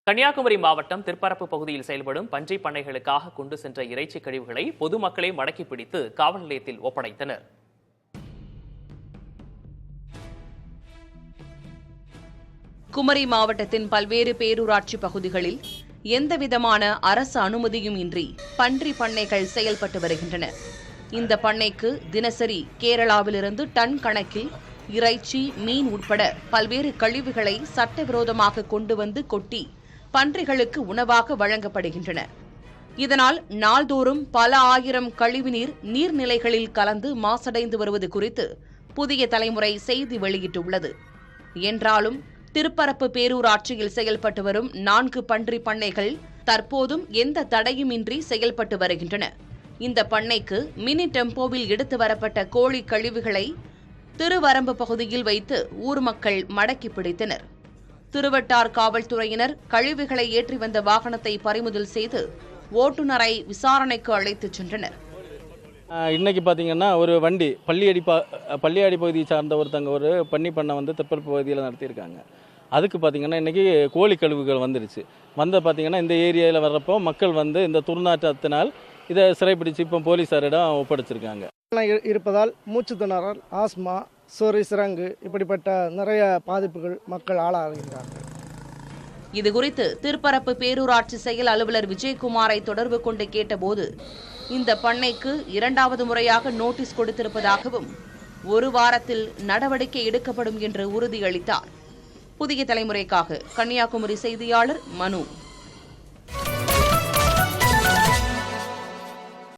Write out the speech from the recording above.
கன்னியாகுமரி மாவட்டம் திருப்பரப்பு பகுதியில் செயல்படும் பன்றி பண்ணைகளுக்காக கொண்டு சென்ற இறைச்சி கழிவுகளை பொதுமக்களே மடக்கி பிடித்து காவல் நிலையத்தில் ஒப்படைத்தனர். குமரி மாவட்டத்தின் பல்வேறு பேரூராட்சி பகுதிகளில் எந்தவிதமான அரசு அனுமதியும் இன்றி பன்றி பண்ணைகள் செயல்பட்டு வருகின்றன. இந்த பண்ணைக்கு தினசரி கேரளாவிலிருந்து டன் கணக்கில் இறைச்சி, மீன் உட்பட பல்வேறு கழிவுகளை சட்டவிரோதமாக கொண்டு வந்து கொட்டி பன்றிகளுக்கு உணவாக வழங்கப்படுகின்றன. இதனால் நாள்தோறும் பல ஆயிரம் கழிவுநீர் நீர்நிலைகளில் கலந்து மாசடைந்து வருவது குறித்து புதிய தலைமுறை செய்தி வெளியிட்டுள்ளது. என்றாலும் திருப்பரப்பு பேரூராட்சியில் செயல்பட்டு வரும் 4 பன்றி பண்ணைகள் தற்போதும் எந்த தடையுமின்றி செயல்பட்டு வருகின்றன. இந்த பண்ணைக்கு மினி டெம்போவில் எடுத்து வரப்பட்ட கோழி கழிவுகளை திருவரம்பு பகுதியில் வைத்து ஊர் மக்கள் மடக்கி பிடித்தனர். திருவட்டார் காவல்துறையினர் கழிவுகளை ஏற்றி வந்த வாகனத்தை பறிமுதல் செய்து ஓட்டுநரை விசாரணைக்கு அழைத்துச் சென்றனர். இன்னைக்கு பார்த்தீங்கன்னா ஒரு வண்டி பள்ளியாடி பகுதியை சார்ந்த ஒருத்தங்க ஒரு பண்ணி பண்ணை திருப்பரப்பு பகுதியில் நடத்தியிருக்காங்க. அதுக்கு பார்த்தீங்கன்னா இன்றைக்கி கோழி கழிவுகள் வந்துடுச்சு. பார்த்தீங்கன்னா இந்த ஏரியாவில் வர்றப்போ மக்கள் இந்த துர்நாற்றத்தினால் இதை சிறைப்பிடிச்சு இப்போ போலீஸாரிடம் ஒப்படைச்சிருக்காங்க. இருப்பதால் மூச்சு திணறல், ஆஸ்மா, சொறி, சிரங்கு இப்படிப்பட்ட நிறைய பாதிப்புகள் மக்கள் ஆளாகிறார்கள். இதுகுறித்து திருப்பரப்பு பேரூராட்சி செயல் அலுவலர் விஜயகுமாரை தொடர்பு கொண்டு கேட்டபோது இந்த பண்ணைக்கு 2வது முறையாக நோட்டீஸ் கொடுத்திருப்பதாகவும் 1 வாரத்தில் நடவடிக்கை எடுக்கப்படும் என்று உறுதியளித்தார். புதிய தலைமுறைக்காக கன்னியாகுமரி செய்தியாளர் மனு.